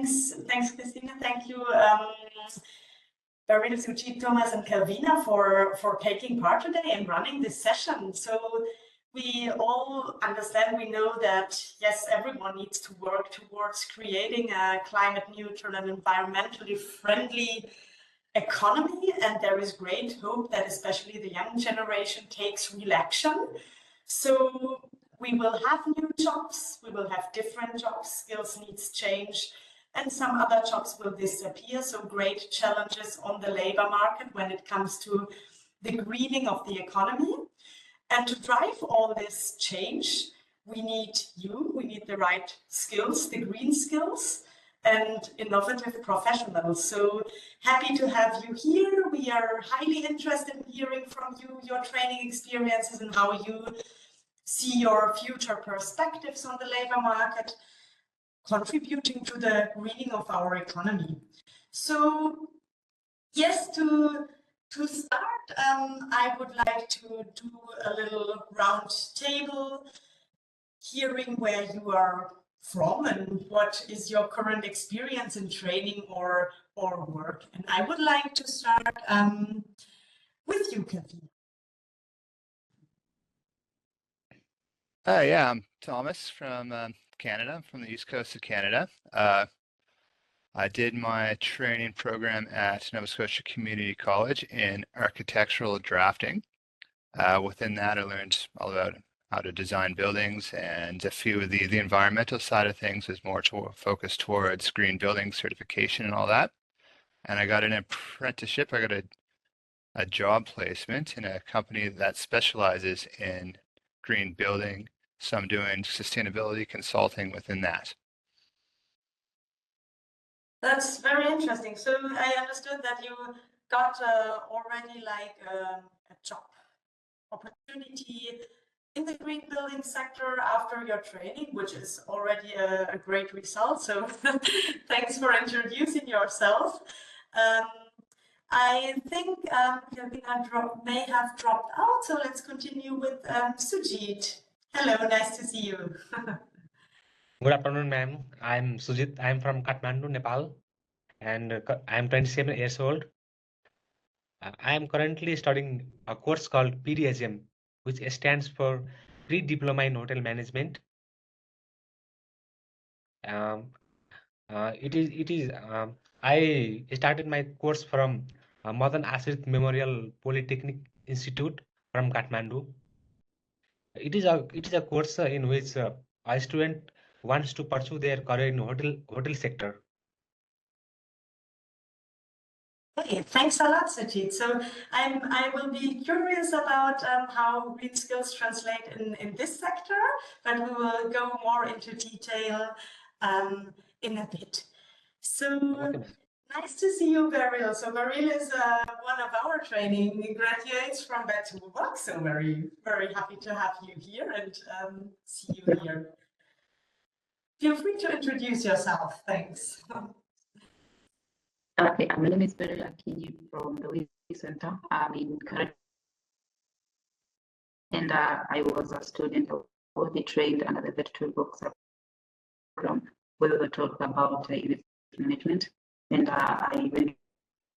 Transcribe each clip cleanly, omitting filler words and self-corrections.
thanks, Christina. Thank you, Beryl, Sujit, Thomas, and Calvina for taking part today and running this session. So we all understand, we know that, yes, everyone needs to work towards creating a climate neutral and environmentally friendly economy. And there is great hope that especially the young generation takes real action. So we will have new jobs, we will have different jobs, skills needs change, and some other jobs will disappear. So great challenges on the labor market when it comes to the greening of the economy. And to drive all this change, we need the right skills, the green skills, and innovative professionals. So happy to have you here. We are highly interested in hearing from you, your training experiences and how you see your future perspectives on the labor market, contributing to the greening of our economy. So yes, to start, I would like to do a little round table, hearing where you are from and what is your current experience in training or work. And I would like to start with you, Kathy. Yeah, I'm Thomas from Canada, from the east coast of Canada. I did my training program at Nova Scotia Community College in architectural drafting. Within that, I learned all about how to design buildings, and a few of the environmental side of things is more focused towards green building certification and all that. And I got an apprenticeship. I got a job placement in a company that specializes in green building. So I'm doing sustainability consulting within that. That's very interesting. So I understood that you got already like a job opportunity in the green building sector after your training, which is already a great result. So thanks for introducing yourself. I think Calvina may have dropped out, so let's continue with Sujit. Hello, nice to see you. Good afternoon, ma'am. I'm Sujit. I'm from Kathmandu, Nepal, and I'm 27 years old. I am currently studying a course called PDHM, which stands for Pre-Diploma in Hotel Management. I started my course from Madan Ashrit Memorial Polytechnic Institute from Kathmandu. It is a course in which a student wants to pursue their career in hotel sector. Okay, thanks a lot, Sujit. So I will be curious about how green skills translate in this sector, but we will go more into detail in a bit. So Okay. Nice to see you, Beryl. So Beryl is one of our training graduates from BET. So very, very happy to have you here and see you here. Feel free to introduce yourself. Thanks. Okay, my name is Beryl Akinyi from the WISI Center. I'm in Canada, and I was a student of the trained under the BET Toolbox program, where we were taught about investment management. And I went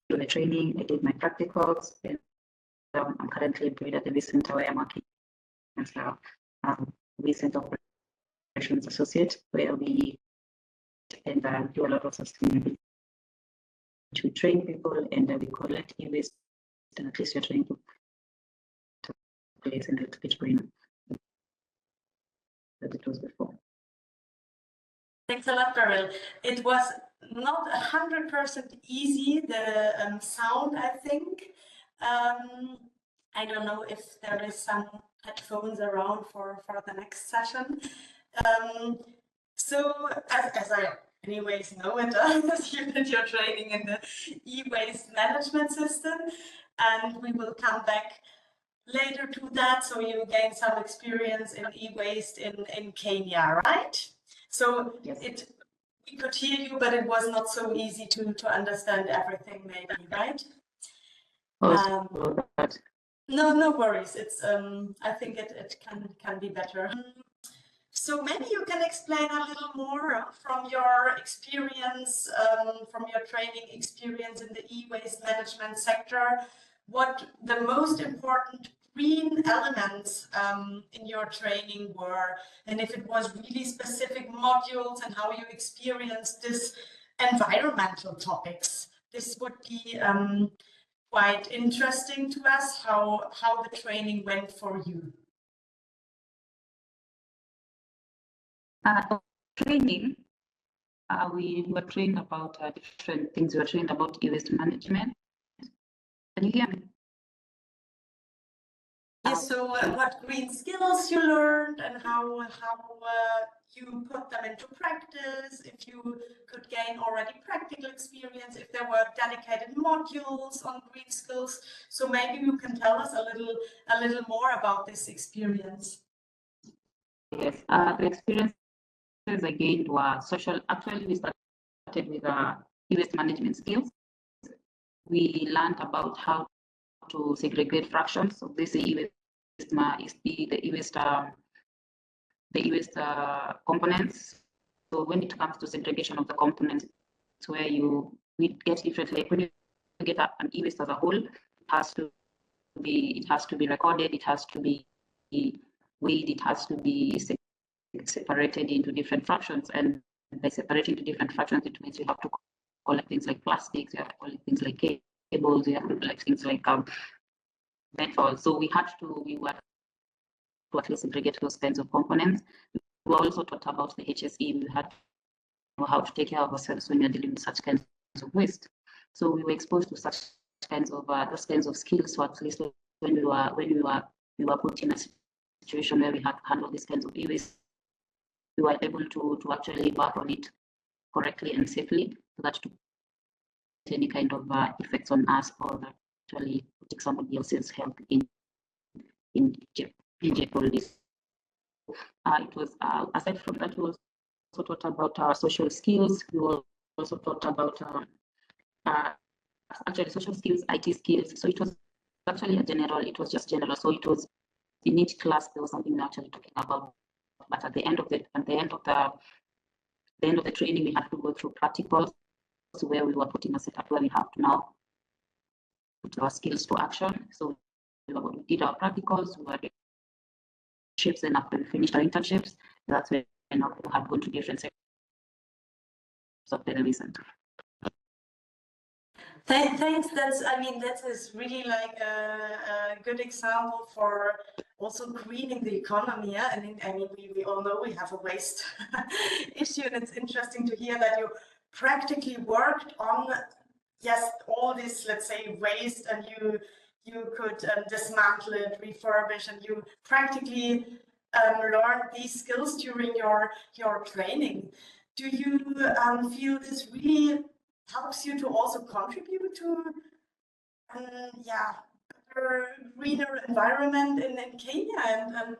to the training, I did my practicals, and I'm currently employed at the WISI Center where I'm working as a WISI Center Operations Associate, where we do a lot of sustainability to train people, and we collect e-waste, and at least you're trying to place in a little bit greener than it was before. Thanks a lot, Beryl. It was not 100% easy, the sound, I think. I don't know if there is some headphones around for the next session. So as I anyways know it, you did your training in the e-waste management system, and we will come back later to that, so you gain some experience in e-waste in Kenya, right? So yes. We could hear you, but it was not so easy to understand everything, maybe, right? No worries. It's I think it can be better. So maybe you can explain a little more from your experience, from your training experience in the e-waste management sector, what the most important green elements in your training were, and if it was really specific modules and how you experienced this environmental topics. This would be quite interesting to us, how the training went for you. Training, we were trained about different things. We were trained about e-waste management. Can you hear me? Yes, so what green skills you learned and how you put them into practice, if you could gain already practical experience, if there were dedicated modules on green skills. So maybe you can tell us a little more about this experience. Yes, the experiences I gained were social. Actually, we started with e-waste management skills. We learned about how to segregate fractions of this e-waste the e-waste components. So when it comes to segregation of the components, it's where we get different, like when you get an e-waste as a whole, it has to be recorded, it has to be weighed, it has to be separated into different fractions. And by separating into different fractions, it means you have to collect things like plastics, you have to collect things like cables, you have to collect things like metal. So we were to at least segregate those kinds of components. We also taught about the HSE. We had to know how to take care of ourselves when we are dealing with such kinds of waste. So we were exposed to such kinds of those kinds of skills. So at least when we were put in a situation where we had to handle these kinds of e-waste, we were able to actually work on it correctly and safely, so that to any kind of effects on us or actually putting somebody else's health in jeopardy. It was aside from that, we also taught about our social skills. We were also taught about actually social skills, IT skills. So it was actually it was just general. So it was in each class there was something we were actually talking about. But at the end of the training, we had to go through practicals, where we were putting a setup where we have to now put our skills to action. So we did our practicals, we were doing internships, and after we finished our internships, that's when we had gone to different sectors of the recent. Thanks. That is really like a good example for also greening the economy. Yeah? We all know we have a waste issue, and it's interesting to hear that you practically worked on all this, let's say, waste, and you could dismantle it, refurbish, and you practically learned these skills during your training. Do you feel this really helps you to also contribute to better, greener environment in Kenya, and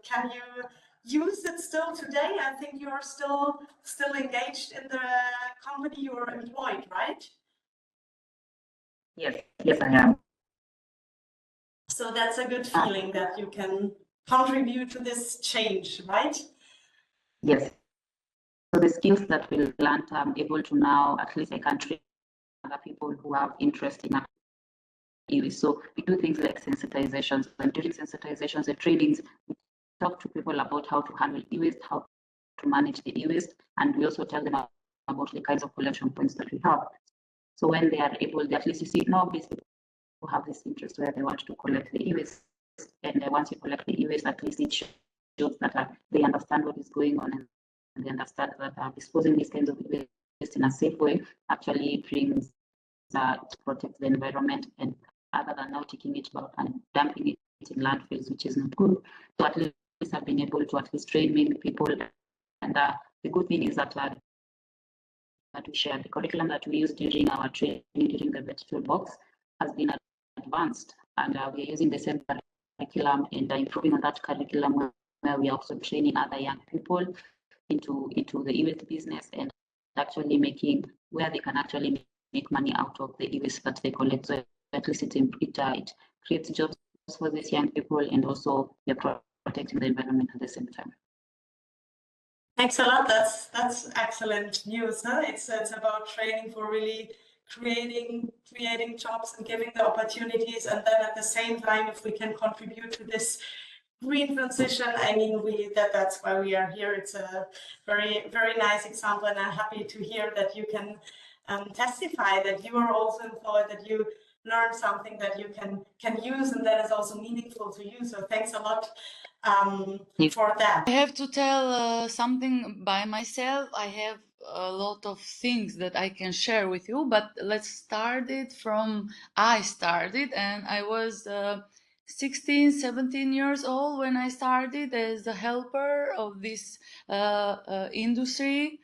can you use it still today? I think you're still engaged in the company you're employed, right? Yes, I am. So that's a good feeling that you can contribute to this change, right? Yes. So the skills that we learned, I'm able to now, at least I can train other people who have interest in e-waste. So we do things like sensitizations, and during sensitizations and trainings, we talk to people about how to handle e-waste, how to manage the e-waste, and we also tell them about the kinds of collection points that we have. So when they are able, at least you see, no, these people who have this interest where they want to collect the e-waste, and once you collect the e-waste, at least it shows that they understand what is going on, and they understand that disposing these kinds of e-waste in a safe way actually brings to protect the environment, and other than now taking it out and dumping it in landfills, which is not good. So at least I've been able to at least train many people, and the good thing is that we share the curriculum that we use during our training during the BET toolbox has been advanced, and we are using the same curriculum and improving on that curriculum, where we are also training other young people into the e-waste business, and actually making where they can actually make money out of the e-waste that they collect. So at least it creates jobs for these young people, and also they're protecting the environment at the same time. Thanks a lot. That's excellent news. Huh? It's about training for really creating jobs and giving the opportunities, and then at the same time, if we can contribute to this green transition, I mean, that's why we are here. It's a very nice example, and I'm happy to hear that you can testify that you are also employed, that you learn something that you can use, and that is also meaningful to you. So thanks a lot for that. I have to tell something by myself. I have a lot of things that I can share with you, but let's start it from I started, and I was 16, 17 years old when I started as a helper of this industry.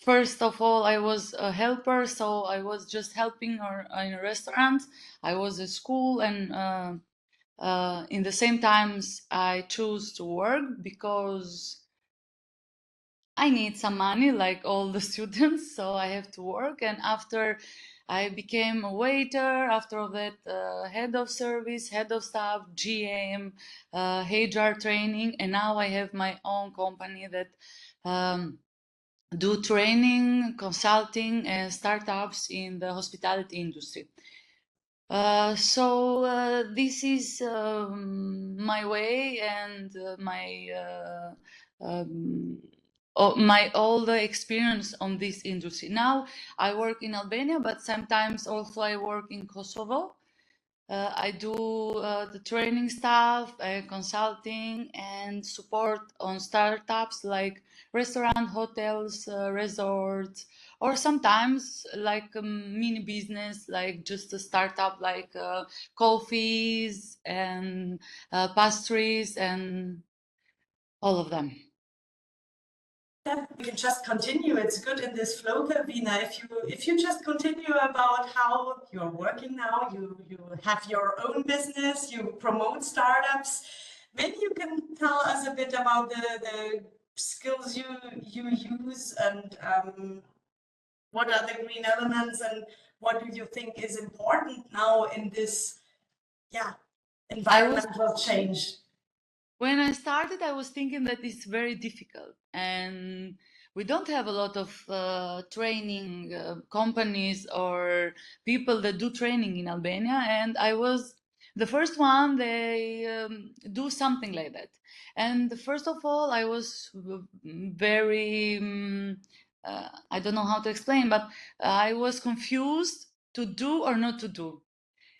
First of all, I was a helper, so I was just helping in a restaurant. I was at school, and in the same times I choose to work because I need some money like all the students, so I have to work. And after I became a waiter, after that head of service, head of staff, GM, HR training, and now I have my own company that do training, consulting, and startups in the hospitality industry. So this is my way and my all the experience on this industry. Now I work in Albania, but sometimes also I work in Kosovo. I do the training stuff, consulting, and support on startups like restaurant, hotels, resorts, or sometimes like a mini business, like just a startup like coffees and pastries and all of them. Yeah, we can just continue. It's good in this flow, Karina. If you just continue about how you're working now, you have your own business, you promote startups. Maybe you can tell us a bit about the skills you use, and what are the green elements, and what do you think is important now in this environmental change? When I started, I was thinking that it's very difficult, and we don't have a lot of training companies or people that do training in Albania, and I was the first one. They do something like that, and first of all, I was very I don't know how to explain, but I was confused to do or not to do.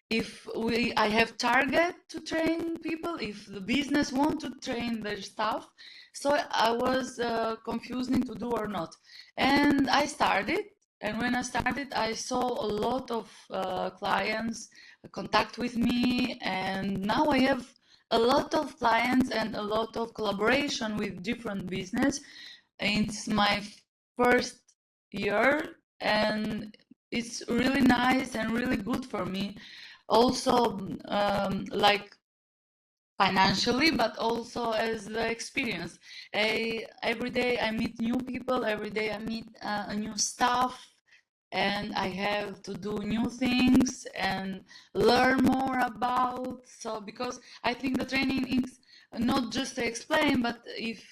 If I have target to train people, if the business want to train their staff, so I was confusing to do or not. And I started, and when I started, I saw a lot of clients contact with me, and now I have a lot of clients and a lot of collaboration with different business. It's my first year, and it's really nice and really good for me. Also, like financially, but also as the experience. Every day I meet new people, every day I meet new stuff, and I have to do new things and learn more about. So because I think the training is not just to explain, but if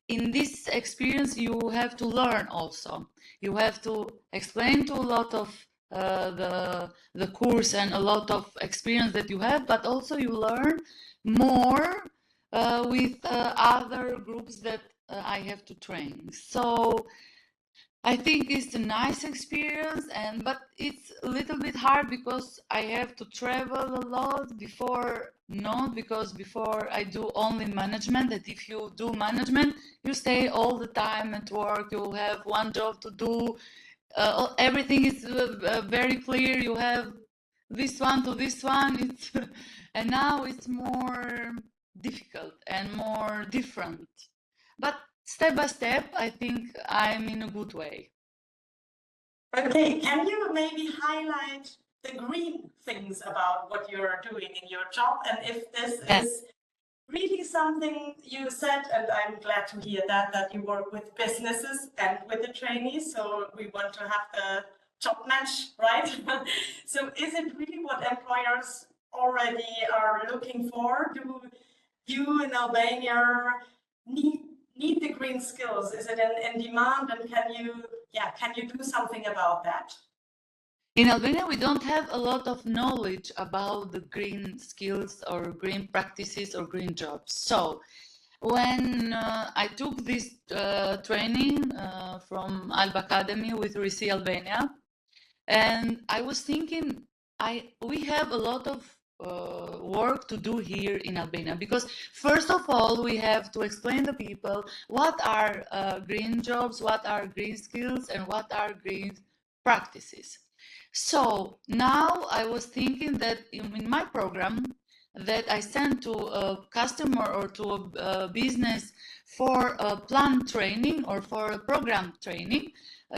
in this experience you have to learn also. You have to explain to a lot of the course and a lot of experience that you have, but also you learn more with other groups that I have to train. So I think it's a nice experience, but it's a little bit hard because I have to travel a lot before. Not because before I do only management, that if you do management, you stay all the time at work, you have one job to do, everything is very clear, you have this one to this one, and now it's more difficult and more different. But step by step, I think I'm in a good way. Okay, can you maybe highlight the green things about what you're doing in your job, and if this is really something you said, and I'm glad to hear that you work with businesses and with the trainees, so we want to have the job match, right? So is it really what employers already are looking for? Do you in Albania need the green skills? Is it in demand, and can you do something about that? In Albania, we don't have a lot of knowledge about the green skills or green practices or green jobs. So when I took this training from Alba Academy with RISI Albania, and I was thinking, we have a lot of work to do here in Albania, because first of all, we have to explain to people what are green jobs, what are green skills, and what are green practices. So now I was thinking that in my program that I sent to a customer or to a business for a plan training or for a program training,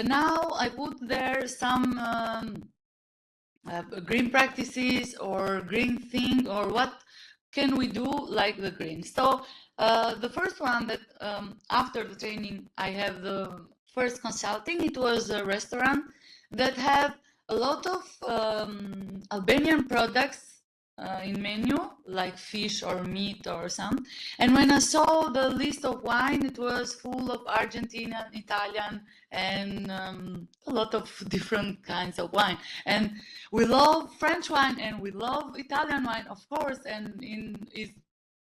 now I put there some green practices or green thing, or what can we do like the green. So the first one that after the training I have the first consulting, it was a restaurant that have a lot of Albanian products in menu, like fish or meat or some. And when I saw the list of wine, it was full of Argentinian, Italian, and a lot of different kinds of wine. And we love French wine and we love Italian wine, of course, and is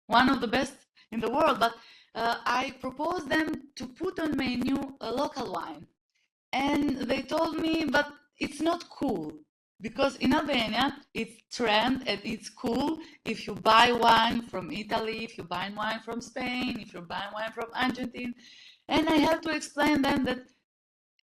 one of the best in the world. But I proposed them to put on menu a local wine. And they told me, but it's not cool, because in Albania it's trend and it's cool if you buy wine from Italy, if you buy wine from Spain, if you buy wine from Argentina. And I have to explain them that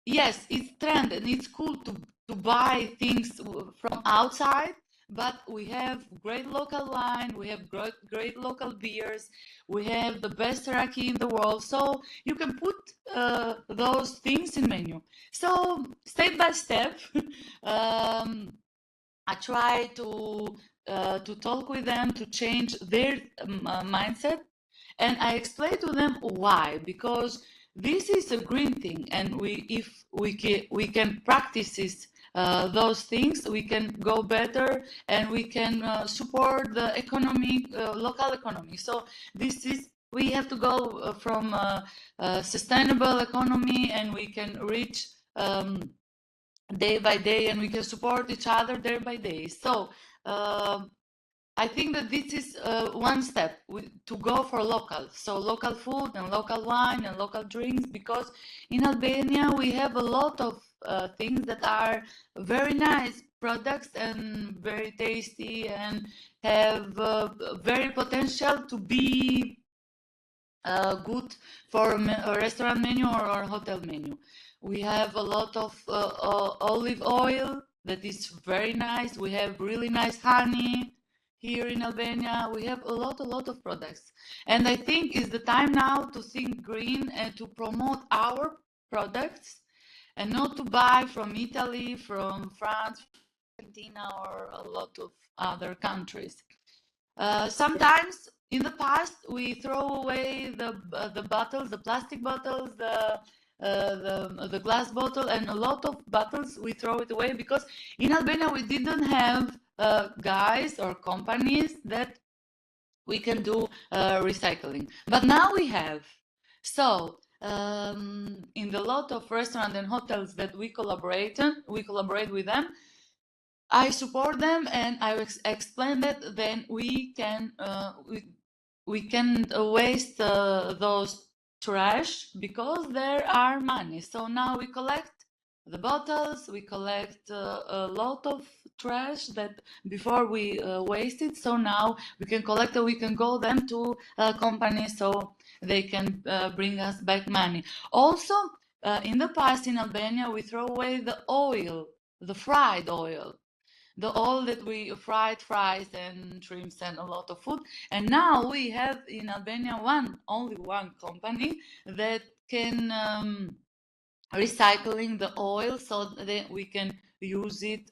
yes, it's trend and it's cool to buy things from outside, but we have great local wine, we have great local beers, we have the best raki in the world, so you can put those things in menu. So step by step, I try to talk with them to change their mindset, and I explain to them why, because this is a green thing, and if we can practice those things, we can go better, and we can support the economy, local economy. So we have to go from sustainable economy, and we can reach day by day, and we can support each other day by day. So I think that this is one step to go for local. So local food and local wine and local drinks, because in Albania we have a lot of things that are very nice products and very tasty and have very potential to be good for a restaurant menu or hotel menu. We have a lot of olive oil that is very nice. We have really nice honey. Here in Albania, we have a lot of products. And I think it's the time now to think green and to promote our products, and not to buy from Italy, from France, Argentina, or a lot of other countries. Sometimes in the past, we throw away the bottles, the plastic bottles, the glass bottle, and a lot of bottles we throw it away, because in Albania we didn't have guys or companies that we can do recycling, but now we have. So in the lot of restaurants and hotels that we collaborate with them, I support them, and I explain that then we can waste those trash, because there are money. So now we collect the bottles, we collect a lot of trash that before we wasted. So now we can collect and we can go them to companies so they can bring us back money. Also, in the past in Albania, we throw away the oil, the fried oil. The oil that we fried fries and shrimps and a lot of food. And now we have in Albania only one company that can recycling the oil, so that we can use it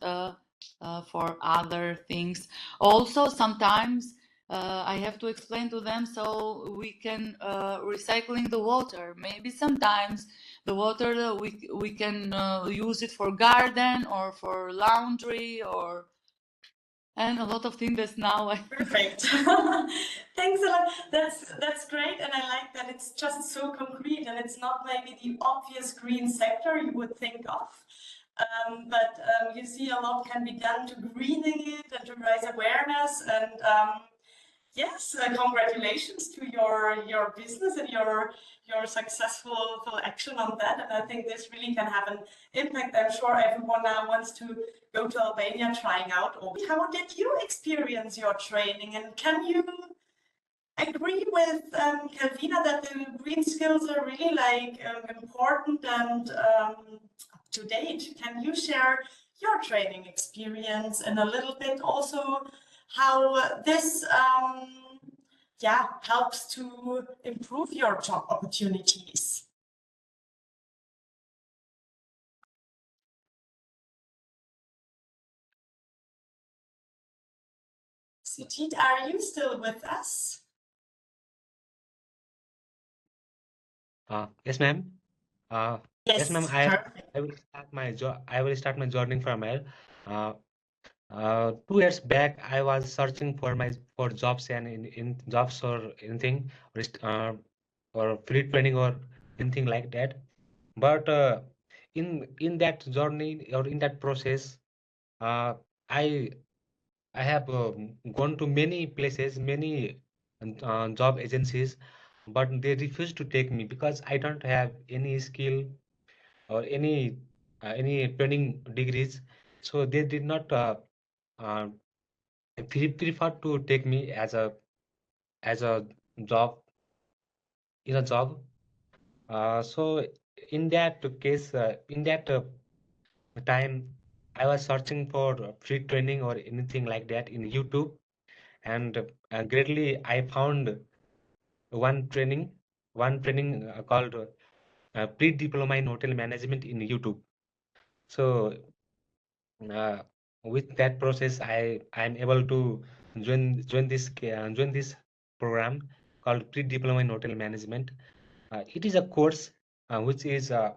for other things. Also, sometimes I have to explain to them, so we can recycling the water. Maybe sometimes the water we can use it for garden or for laundry or and a lot of things that now I Perfect. Thanks a lot. That's great, and I like that it's just so concrete, and it's not maybe the obvious green sector you would think of. But you see a lot can be done to greening it and to raise awareness. And yes, congratulations to your business and your successful action on that. And I think this really can have an impact. I'm sure everyone now wants to go to Albania trying out. How did you experience your training? And can you agree with Calvina that the green skills are really like important and up to date? Can you share your training experience and a little bit also how this helps to improve your job opportunities? Sujit, are you still with us? Yes, ma'am. Yes, ma'am. I will start my job. I will start my journey from here. 2 years back, I was searching for jobs and in jobs or anything, or free training or anything like that. But in that journey or in that process, I have gone to many places, many job agencies, but they refuse to take me because I don't have any skill or any training degrees. So they did not uh, prefer to take me as a job in a job. So in that case, in that time, I was searching for free training or anything like that in YouTube, and greatly I found one training, called pre-diploma in hotel management in YouTube. So uh, with that process, I'm able to join this program called pre-diploma in hotel management. It is a course which is a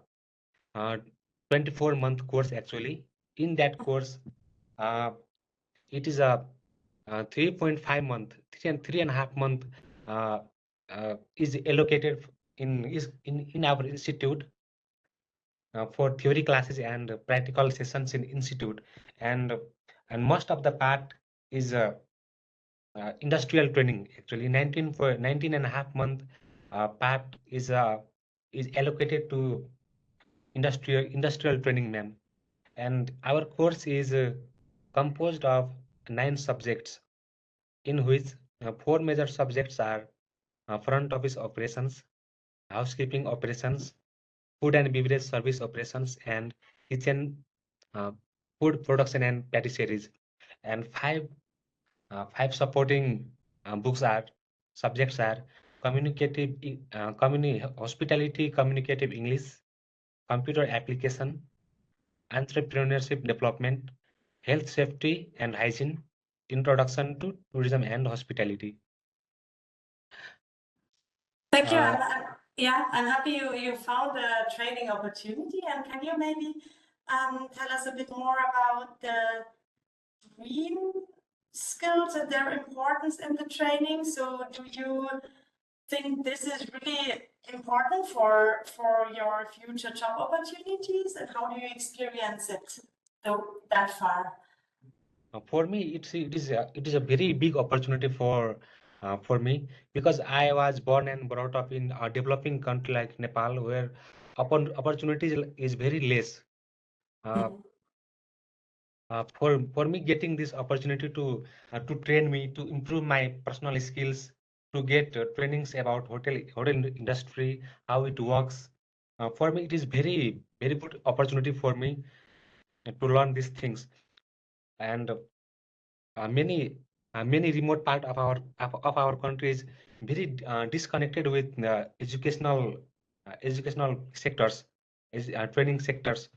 24-month course actually. In that course, it is a 3.5 month, 3.5 month is allocated in our institute for theory classes and practical sessions in institute, and most of the part is industrial training. Actually, 19.5 month part is allocated to industrial training, ma'am. And our course is composed of 9 subjects, in which 4 major subjects are front office operations, housekeeping operations, food and beverage service operations, and kitchen uh, food production and patisseries. And five supporting books are subjects are communicative, hospitality, communicative English, computer application, entrepreneurship development, health safety and hygiene, introduction to tourism and hospitality. Thank you. I'm happy you found a training opportunity. And can you maybe tell us a bit more about the green skills and their importance in the training? So do you think this is really important for your future job opportunities, and how do you experience it that far? For me, it is a very big opportunity for me, because I was born and brought up in a developing country like Nepal, where opportunities is very less. For me, getting this opportunity to train me, to improve my personal skills, to get trainings about hotel industry, how it works. For me, it is very good opportunity for me to learn these things. And many remote part of our country is very disconnected with educational sectors, training sectors.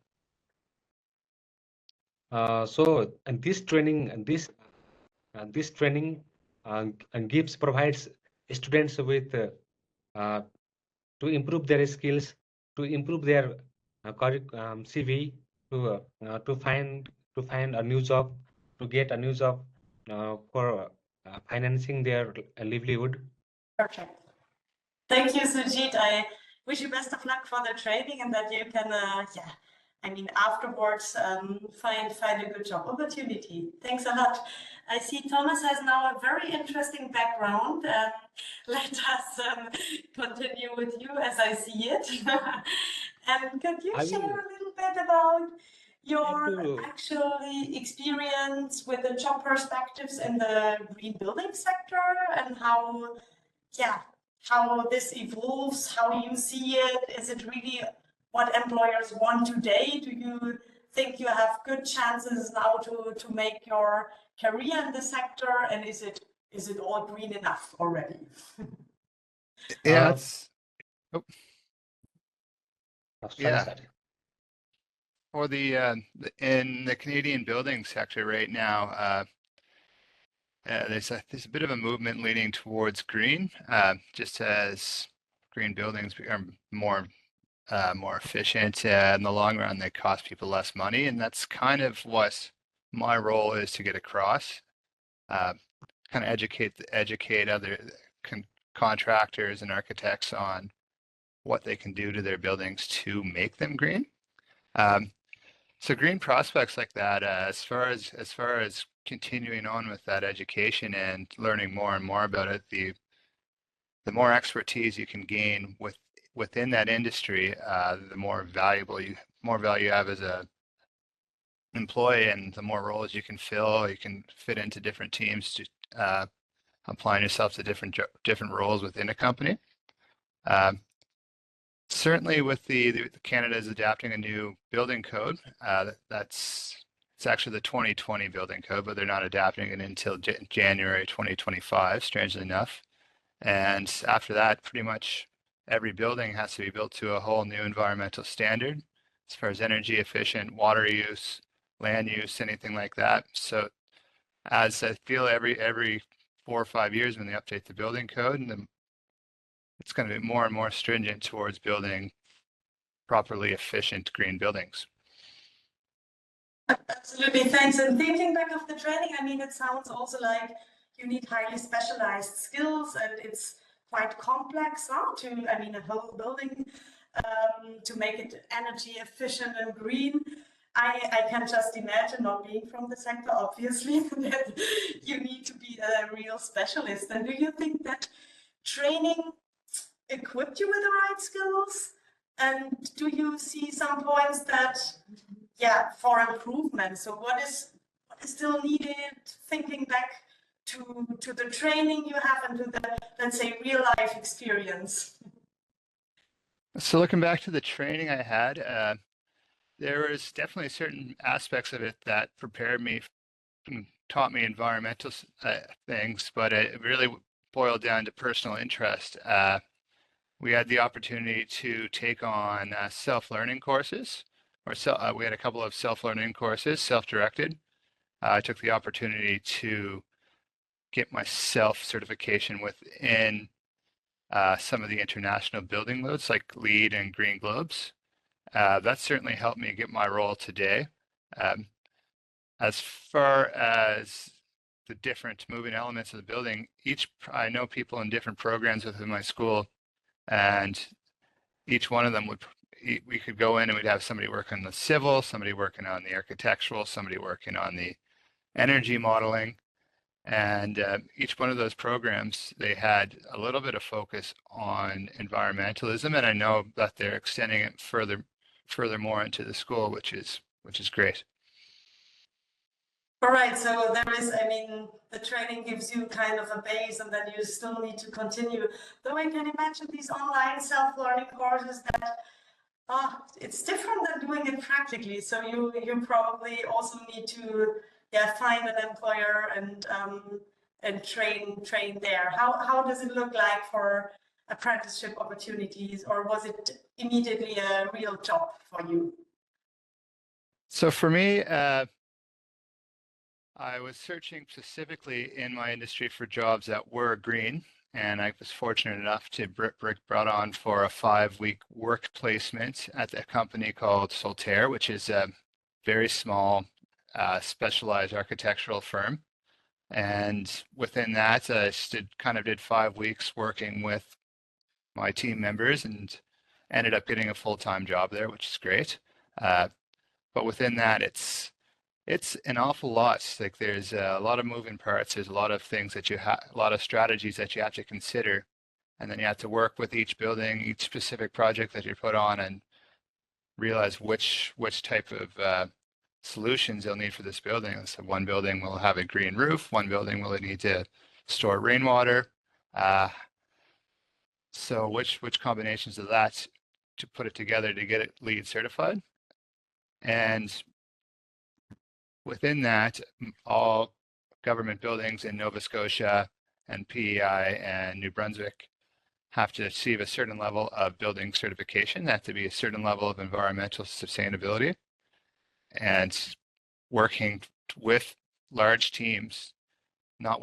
So and this training provides students with to improve their skills, to improve their CV, to find a new job, to get a new job, for financing their livelihood. Perfect. Thank you, Sujit. I wish you best of luck for the training and that you can, yeah, I mean, afterwards find a good job opportunity. Thanks a lot. I see Thomas has now a very interesting background. Let us continue with you as I see it. And could you I share will a little bit about have your to. actually experience with the job perspectives in the green building sector and how, yeah, how this evolves, how you see it? Is it really what employers want today? Do you think you have good chances now to make your career in the sector? And is it all green enough already? Yeah, Uh, it's sorry, yeah. sorry. For in the Canadian building sector right now, there's a bit of a movement leaning towards green, just as green buildings become more efficient. In the long run, they cost people less money, and that's kind of what my role is to get across. Kind of educate other contractors and architects on what they can do to their buildings to make them green. So green prospects like that, as far as continuing on with that education and learning more and more about it, the more expertise you can gain within that industry, the more value you have as a employee, and the more roles you can fill. You can fit into different teams, to applying yourself to different roles within a company. Certainly, with the Canada is adapting a new building code. It's actually the 2020 building code, but they're not adapting it until January 2025, strangely enough. And after that, pretty much every building has to be built to a whole new environmental standard as far as energy efficient, water use, land use, anything like that. So as I feel every 4 or 5 years when they update the building code, and it's going to be more and more stringent towards building properly efficient green buildings. Absolutely, thanks. And thinking back of the training, I mean, it sounds also like you need highly specialized skills, and it's quite complex, huh? I mean, a whole building to make it energy efficient and green. I can just imagine, not being from the sector, obviously, that you need to be a real specialist. And do you think that training equipped you with the right skills? And do you see some points that, yeah, for improvement? So what is still needed, thinking back to the training you have and to the, let's say, real life experience? So looking back to the training I had, there was definitely certain aspects of it that prepared me and taught me environmental things, but it really boiled down to personal interest. We had the opportunity to take on self-learning courses, we had a couple of self-learning courses, self-directed. I took the opportunity to get my self-certification within some of the international building modes like LEED and Green Globes. That certainly helped me get my role today. As far as the different moving elements of the building, I know people in different programs within my school, and each one of them we could go in and we'd have somebody working on the civil, somebody working on the architectural, somebody working on the energy modeling. And each one of those programs, they had a little bit of focus on environmentalism, and I know that they're extending it furthermore into the school, which is great. All right, so there is, I mean, the training gives you kind of a base, and then you still need to continue. Though I can imagine these online self-learning courses that it's different than doing it practically. So you probably also need to, yeah, find an employer and train there. How does it look like for apprenticeship opportunities, or was it immediately a real job for you? So for me, I was searching specifically in my industry for jobs that were green, and I was fortunate enough to be brought on for a 5-week work placement at a company called Soltaire, which is a very small, specialized architectural firm. And within that, I did 5 weeks working with my team members and ended up getting a full-time job there, which is great. But within that, it's an awful lot. Like there's a lot of moving parts. There's a lot of things that a lot of strategies that you have to consider, and then you have to work with each building, each specific project that you put on, and realize which type of solutions you'll need for this building. So one building will have a green roof. One building will need to store rainwater. So which combinations of that to put it together to get it LEED certified. And within that, all government buildings in Nova Scotia and PEI and New Brunswick have to achieve a certain level of building certification. That have to be a certain level of environmental sustainability. And working with large teams, not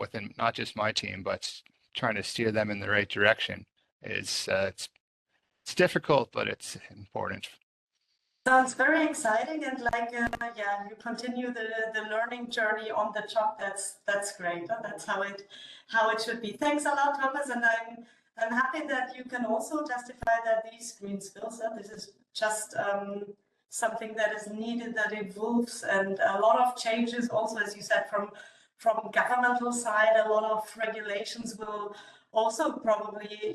just my team, but trying to steer them in the right direction is it's difficult, but it's important. Sounds very exciting, and yeah, you continue the learning journey on the job. That's great. That's how it should be. Thanks a lot, Thomas, and I'm happy that you can also justify that these green skills. This is just something that is needed, that evolves, and a lot of changes. Also, as you said, from governmental side, a lot of regulations will also probably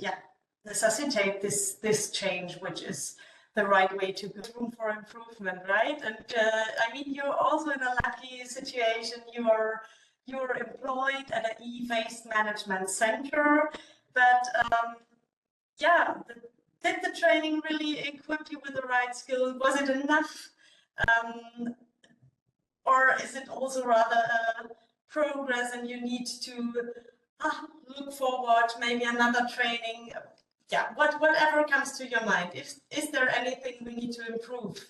necessitate this change, which is the right way to go. Room for improvement, right? And I mean, you're also in a lucky situation. You're employed at an e-waste management center, but yeah, did the training really equip you with the right skills? Was it enough, or is it also rather progress, and you need to look forward, maybe another training? Yeah, whatever comes to your mind. Is there anything we need to improve?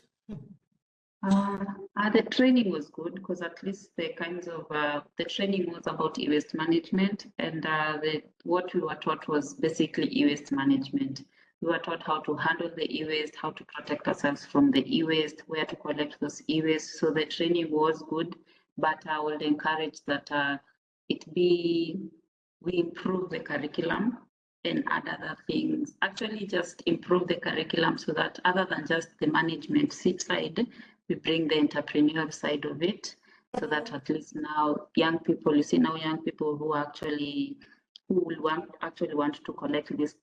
The training was good, because at least the kinds of the training was about e-waste management, and what we were taught was basically e-waste management. We were taught how to handle the e-waste, how to protect ourselves from the e-waste, where to collect those e-waste. So the training was good, but I would encourage that we improve the curriculum and add other things. Actually, just improve the curriculum so that other than just the management side, we bring the entrepreneurial side of it, so that at least now young people, you see now young people who will want to collect these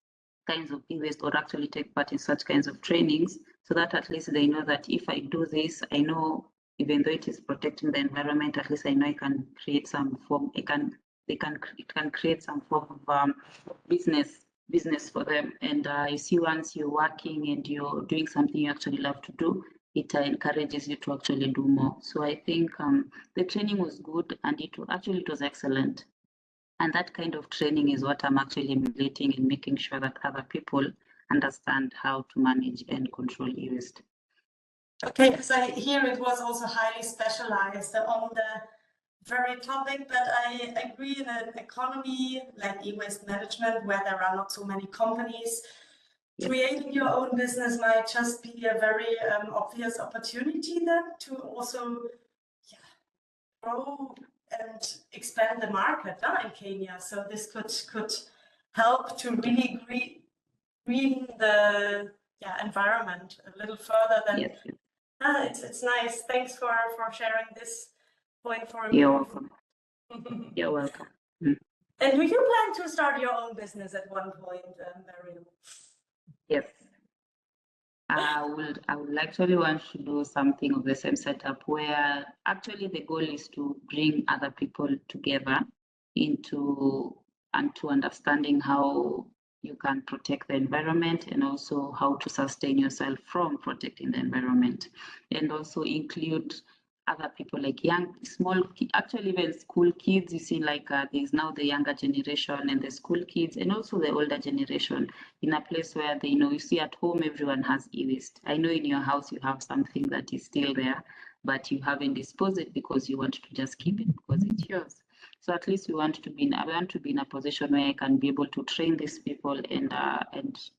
kinds of e-waste or actually take part in such kinds of trainings, so that at least they know that if I do this, I know even though it is protecting the environment, at least I know I can create some form. It can create some form of business for them. And you see, once you're working and you're doing something you actually love to do, it encourages you to actually do more. So I think the training was good, and it was excellent. And that kind of training is what I'm actually emulating and making sure that other people understand how to manage and control e-waste. Okay, so here it was also highly specialized on the very topic, but I agree, in an economy like e-waste management, where there are not so many companies, creating your own business might just be a very obvious opportunity then to also grow and expand the market in Kenya. So this could help to really green the environment a little further than. Yes. It's nice. Thanks for sharing this point for me. You're welcome. You're welcome. And do you plan to start your own business at one point, Mariam? Yes. I would actually want to do something of the same setup, where actually the goal is to bring other people together into understanding how you can protect the environment, and also how to sustain yourself from protecting the environment, and also include other people like actually even school kids. You see, like there's now the younger generation and the school kids, and also the older generation, in a place where they know, you see, at home everyone has e-waste. I know in your house you have something that is still there, but you haven't disposed it because you want to just keep it because it's yours. So at least I want to be in a position where I can be able to train these people and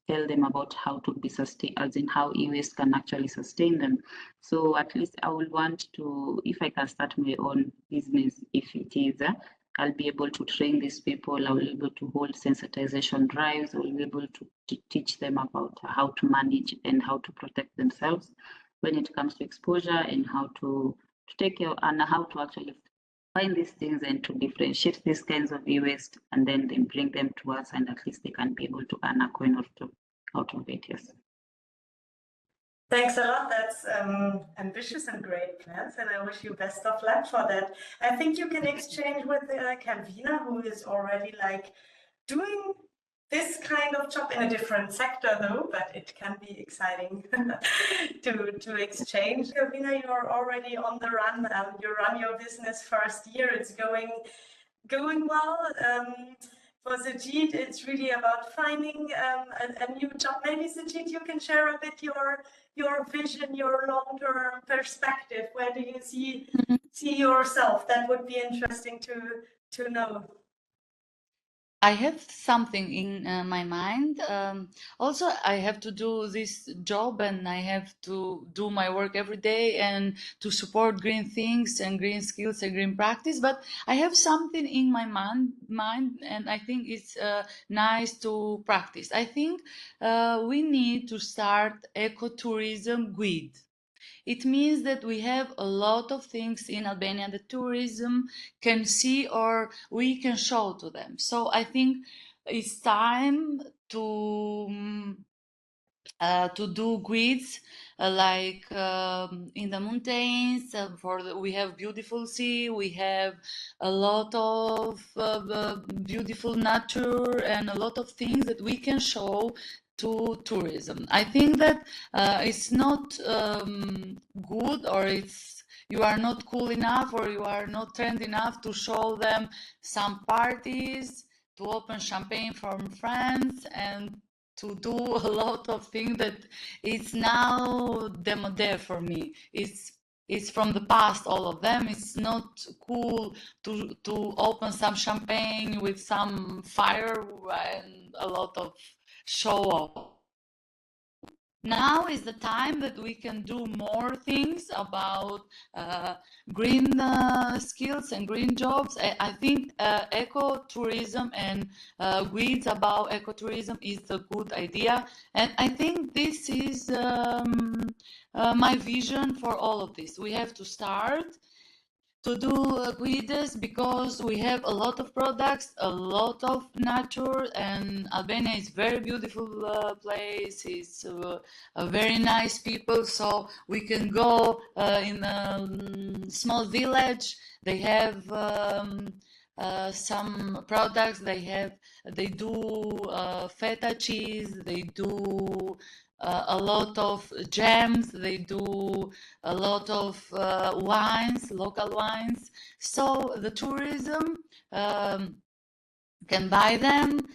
tell them about how to be sustained, as in how e-waste can actually sustain them. So at least I will want to, if I can start my own business, if it is I'll be able to train these people. I'll be able to hold sensitization drives. I'll be able to teach them about how to manage and how to protect themselves when it comes to exposure, and how to take care and how to actually find these things and to differentiate these kinds of e-waste, and then they bring them to us, and at least they can be able to earn a coin or two out of it. Yes. Thanks a lot. That's ambitious and great plans, and I wish you best of luck for that. I think you can exchange with Calvina, who is already like doing this kind of job in a different sector, though, but it can be exciting to exchange. Calvina, you're already on the run. You run your business first year. It's going well. For Sajid, it's really about finding a new job. Maybe Sajid, you can share a bit your vision, your long-term perspective. Where do you see yourself? That would be interesting to know. I have something in my mind. Also, I have to do this job and I have to do my work every day and to support green things and green skills and green practice. But I have something in my mind and I think it's nice to practice. I think we need to start ecotourism guide. It means that we have a lot of things in Albania that tourism can see or we can show to them. So I think it's time to do grids like in the mountains. We have beautiful sea, we have a lot of beautiful nature and a lot of things that we can show to tourism. I think that it's not good, or you are not cool enough, or you are not trend enough to show them some parties, to open champagne from France, and to do a lot of things that it's now demodé for me. It's from the past, all of them. It's not cool to open some champagne with some fire and a lot of show off. Now is the time that we can do more things about green skills and green jobs. I think ecotourism and guides about ecotourism is a good idea. And I think this is my vision for all of this. We have to start to do guides because we have a lot of products, a lot of nature, and Albania is very beautiful place. It's a very nice people, so we can go in a small village. They have some products. They do feta cheese. They do a lot of jams. They do a lot of wines, local wines. So the tourism can buy them.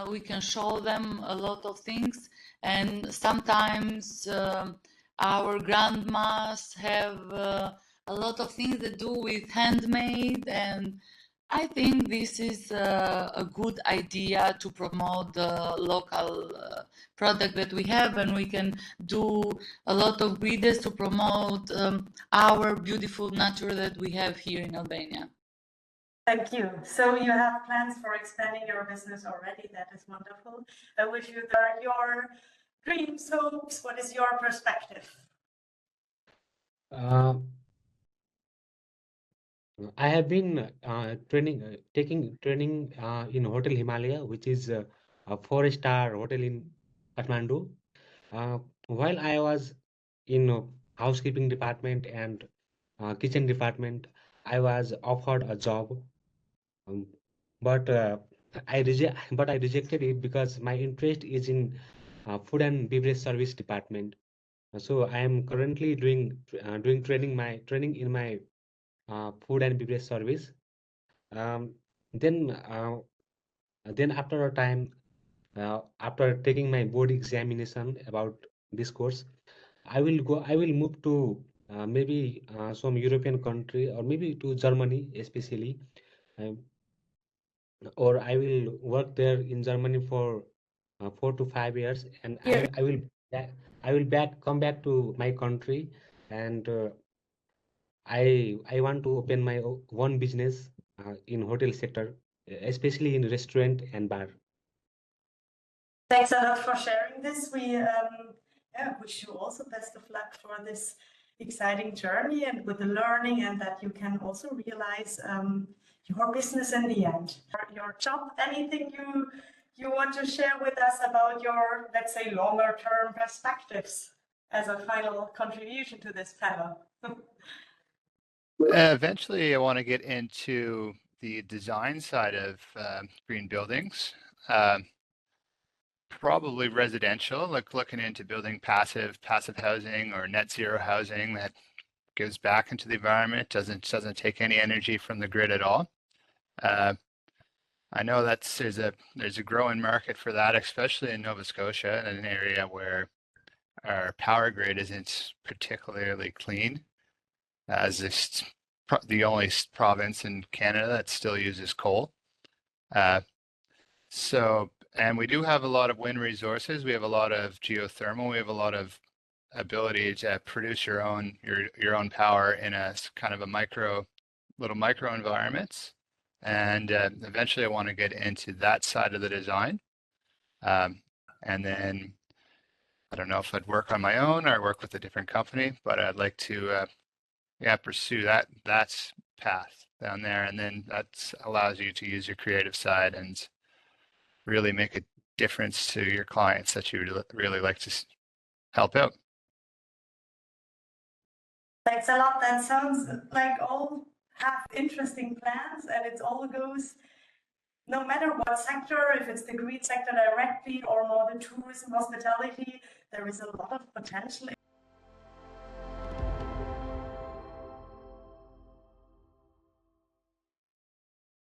We can show them a lot of things, and sometimes our grandmas have a lot of things that do with handmade, and I think this is a good idea to promote the local product that we have, and we can do a lot of videos to promote our beautiful nature that we have here in Albania. Thank you. So you have plans for expanding your business already. That is wonderful. I wish you your dreams, hopes. What is your perspective? I have been taking training in Hotel Himalaya, which is a 4-star hotel in Kathmandu. While I was in housekeeping department and kitchen department, I was offered a job, but I rejected it because my interest is in food and beverage service department. So I am currently doing training in my food and beverage service. Then after a time, after taking my board examination about this course, I will move to maybe some European country, or maybe to Germany especially, um, or I will work there in Germany for 4 to 5 years, and I will come back to my country, and I want to open my own business in hotel sector, especially in restaurant and bar. Thanks a lot for sharing this. We wish you also best of luck for this exciting journey and with the learning, and that you can also realize your business in the end. Your job, anything you want to share with us about your, let's say, longer term perspectives as a final contribution to this panel? Eventually, I want to get into the design side of green buildings. Probably residential, like looking into building passive housing or net zero housing that goes back into the environment, doesn't take any energy from the grid at all. I know there's a growing market for that, especially in Nova Scotia, in an area where our power grid isn't particularly clean, as it's the only province in Canada that still uses coal. And we do have a lot of wind resources. We have a lot of geothermal. We have a lot of ability to produce your own power in a kind of a little micro environments. And eventually I want to get into that side of the design. And then I don't know if I'd work on my own or work with a different company, but I'd like to pursue that path down there. And then that allows you to use your creative side and really make a difference to your clients that you really like to help out. Thanks a lot. That sounds like all have interesting plans, and it all goes, no matter what sector, if it's the green sector directly or more the tourism, hospitality, there is a lot of potential